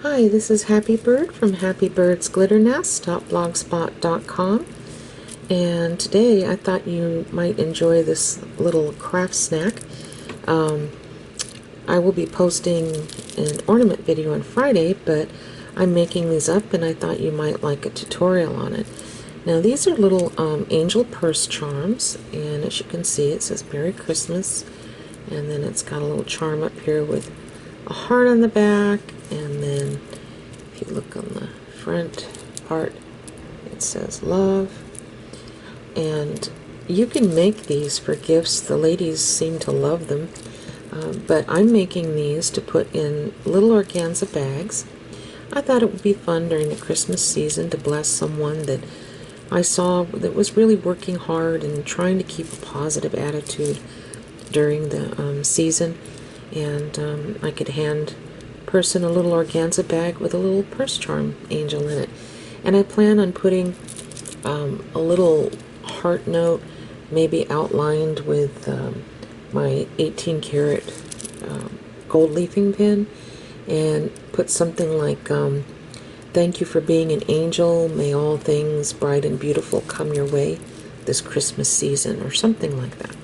Hi, this is Happy Bird from happybirdsglitternest.blogspot.com, and today I thought you might enjoy this little craft snack. Um, I will be posting an ornament video on Friday, but I'm making these up and I thought you might like a tutorial on it. Now these are little angel purse charms, and as you can see it says Merry Christmas, and then it's got a little charm up here with a heart on the back, and then if you look on the front part it says love. And you can make these for gifts. The ladies seem to love them, but I'm making these to put in little organza bags. I thought it would be fun during the Christmas season to bless someone that I saw that was really working hard and trying to keep a positive attitude during the season, and I could hand person a little organza bag with a little purse charm angel in it. And I plan on putting a little heart note, maybe outlined with my 18 karat gold leafing pin, and put something like thank you for being an angel, may all things bright and beautiful come your way this Christmas season, or something like that.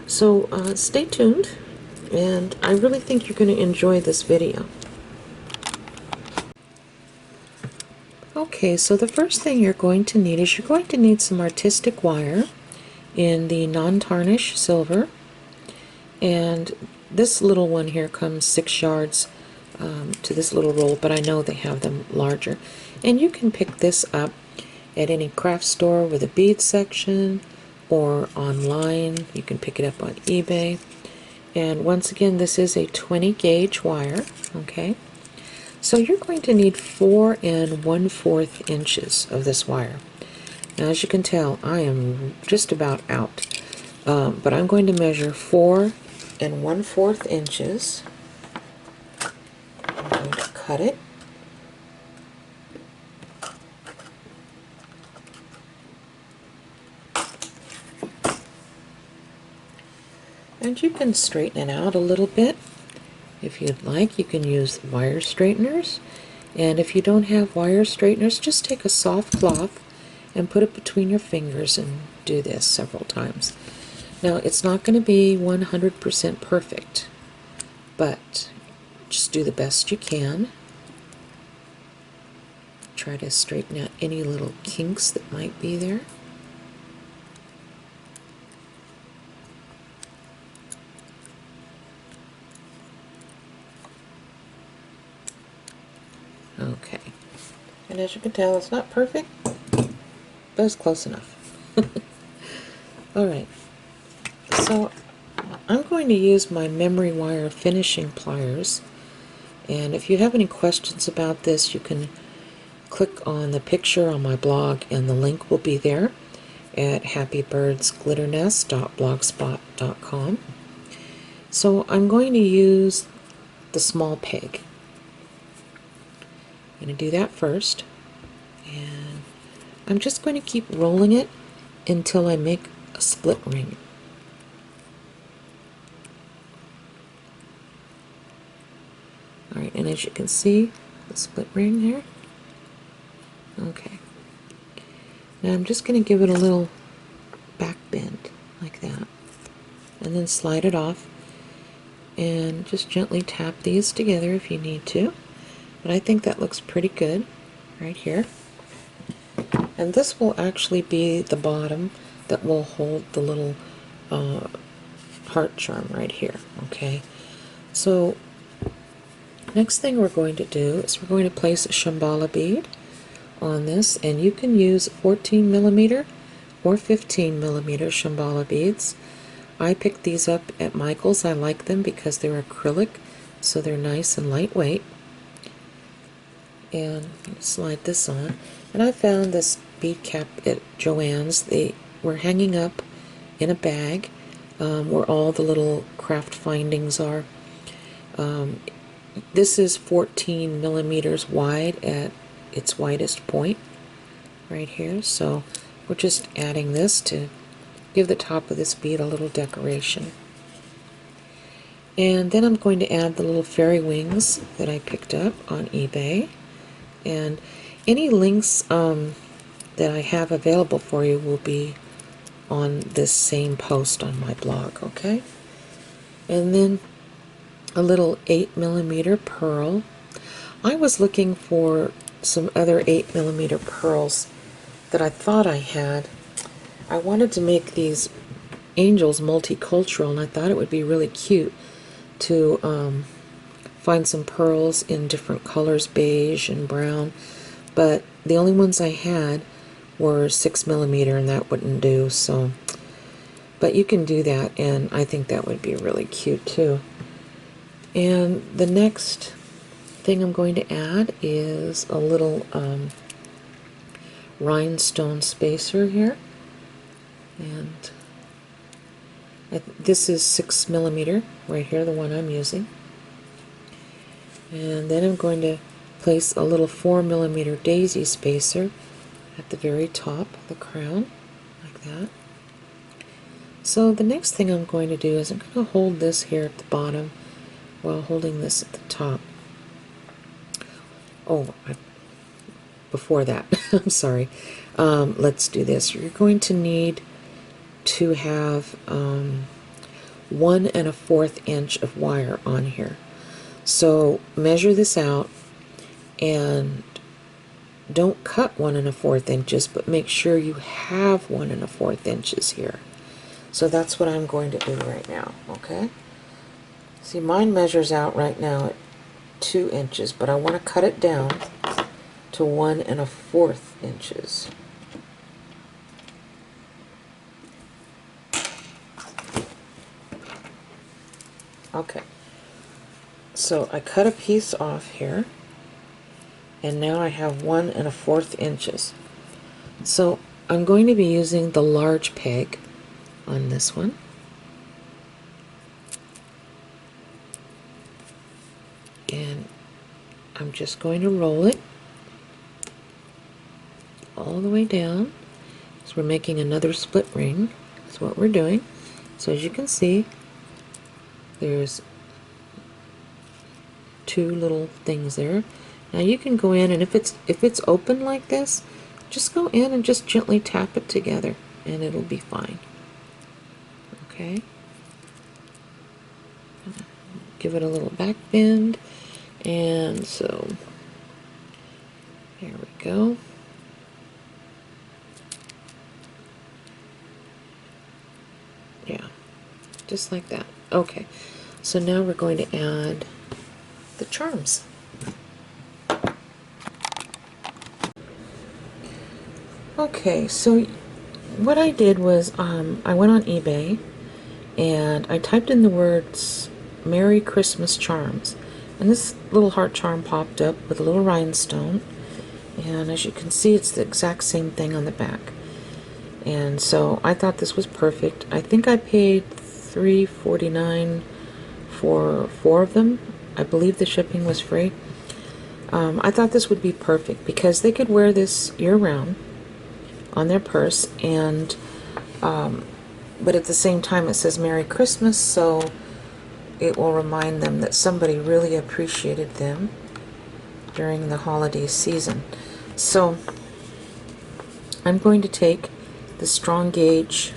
So stay tuned, and I really think you're going to enjoy this video. Okay, so the first thing you're going to need is you're going to need some artistic wire in the non-tarnish silver, and this little one here comes 6 yards to this little roll, but I know they have them larger. And you can pick this up at any craft store with a bead section, or online. You can pick it up on eBay. And once again, this is a 20 gauge wire, okay? So you're going to need 4 1/4 inches of this wire. Now, as you can tell, I am just about out, but I'm going to measure 4 1/4 inches. I'm going to cut it. And you can straighten it out a little bit. If you'd like, you can use wire straighteners. And if you don't have wire straighteners, just take a soft cloth and put it between your fingers and do this several times. Now, it's not going to be 100% perfect, but just do the best you can. Try to straighten out any little kinks that might be there. Okay, and as you can tell, it's not perfect, but it's close enough. Alright, so I'm going to use my memory wire finishing pliers, and if you have any questions about this, you can click on the picture on my blog, and the link will be there at happybirdsglitternest.blogspot.com. So I'm going to use the small peg. I'm going to do that first, and I'm just going to keep rolling it until I make a split ring. Alright, and as you can see, the split ring there. Okay. Now I'm just going to give it a little back bend, like that. And then slide it off. And just gently tap these together if you need to. But I think that looks pretty good right here. And this will actually be the bottom that will hold the little heart charm right here, okay? So next thing we're going to do is we're going to place a Shambhala bead on this, and you can use 14 millimeter or 15 millimeter Shambhala beads. I picked these up at Michael's. I like them because they're acrylic, so they're nice and lightweight. And slide this on. And I found this bead cap at Joann's. They were hanging up in a bag where all the little craft findings are. This is 14 millimeters wide at its widest point right here. So we're just adding this to give the top of this bead a little decoration. And then I'm going to add the little fairy wings that I picked up on eBay. And any links that I have available for you will be on this same post on my blog, okay? And then a little 8mm pearl. I was looking for some other 8mm pearls that I thought I had. I wanted to make these angels multicultural, and I thought it would be really cute to find some pearls in different colors, beige and brown, but the only ones I had were 6mm, and that wouldn't do. So, but you can do that, and I think that would be really cute too. And the next thing I'm going to add is a little rhinestone spacer here, and this is 6mm right here, the one I'm using. And then I'm going to place a little 4mm daisy spacer at the very top of the crown, like that. So the next thing I'm going to do is I'm going to hold this here at the bottom while holding this at the top. Oh, before that, I'm sorry. Let's do this. You're going to need to have 1 1/4 inch of wire on here. So measure this out and don't cut 1 1/4 inches, but make sure you have 1 1/4 inches here. So that's what I'm going to do right now, okay? See, mine measures out right now at 2 inches, but I want to cut it down to 1 1/4 inches. Okay, so I cut a piece off here, and now I have 1 1/4 inches. So I'm going to be using the large peg on this one. And I'm just going to roll it all the way down. So we're making another split ring. That's what we're doing. So as you can see, there's 2 little things there. Now you can go in, and if it's open like this, just go in and just gently tap it together and it'll be fine. Okay? Give it a little back bend, and so there we go. Yeah, just like that. Okay, so now we're going to add the charms. Okay, so what I did was I went on eBay and I typed in the words Merry Christmas charms, and this little heart charm popped up with a little rhinestone, and as you can see, it's the exact same thing on the back. And so I thought this was perfect. I think I paid $3.49 for 4 of them. I believe the shipping was free. I thought this would be perfect because they could wear this year-round on their purse, and but at the same time it says Merry Christmas, so it will remind them that somebody really appreciated them during the holiday season. So I'm going to take the strong gauge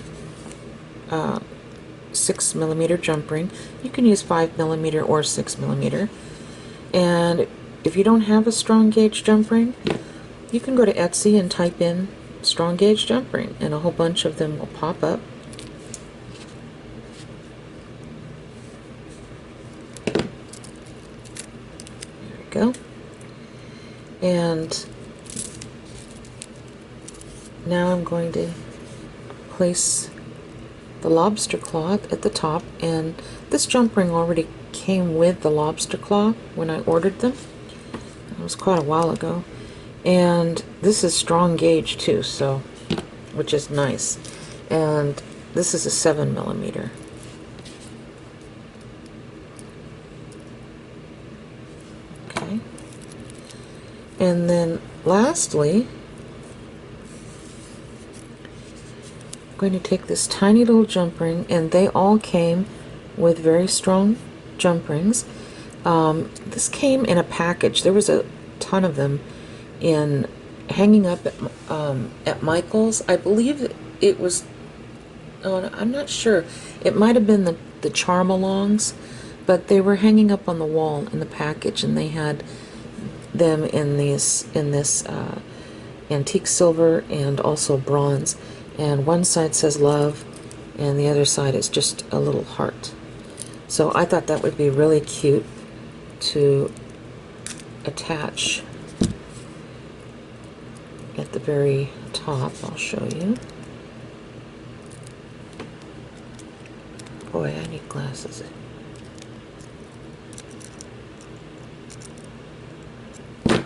6mm jump ring. You can use 5mm or 6mm, and if you don't have a strong gauge jump ring, you can go to Etsy and type in strong gauge jump ring, and a whole bunch of them will pop up. There we go. And now I'm going to place the lobster claw at the top, and this jump ring already came with the lobster claw when I ordered them. It was quite a while ago. And this is strong gauge too, so, which is nice. And this is a 7mm. Okay. And then lastly, I'm going to take this tiny little jump ring, and they all came with very strong jump rings. This came in a package. There was a ton of them in hanging up at Michael's. I believe it was, oh, I'm not sure. It might have been the Charm-alongs, but they were hanging up on the wall in the package, and they had them in this antique silver and also bronze. And one side says love, and the other side is just a little heart. So I thought that would be really cute to attach at the very top. I'll show you. Boy, I need glasses.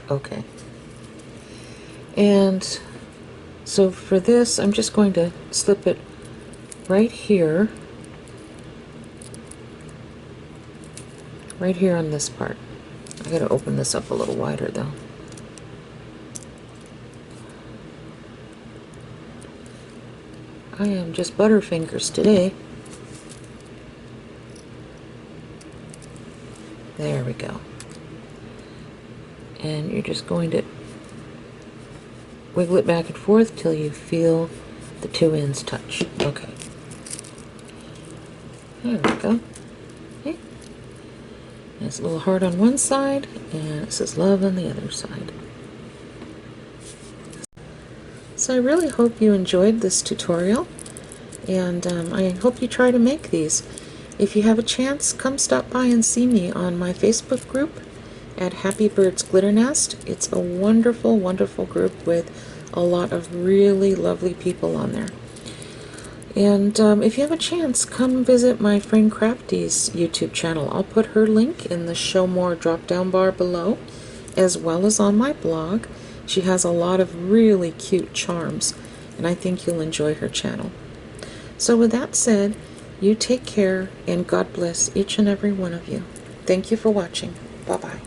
Okay. And so for this, I'm just going to slip it right here on this part. I gotta open this up a little wider though. I am just butterfingers today. There we go. And you're just going to wiggle it back and forth till you feel the two ends touch. Okay. There we go. Okay. There's a little heart on one side, and it says love on the other side. So I really hope you enjoyed this tutorial, and I hope you try to make these. If you have a chance, come stop by and see me on my Facebook group at Happy Birds Glitter Nest. It's a wonderful, wonderful group with a lot of really lovely people on there. And if you have a chance, come visit my friend Craftie's YouTube channel. I'll put her link in the Show More drop-down bar below, as well as on my blog. She has a lot of really cute charms, and I think you'll enjoy her channel. So with that said, you take care, and God bless each and every one of you. Thank you for watching. Bye-bye.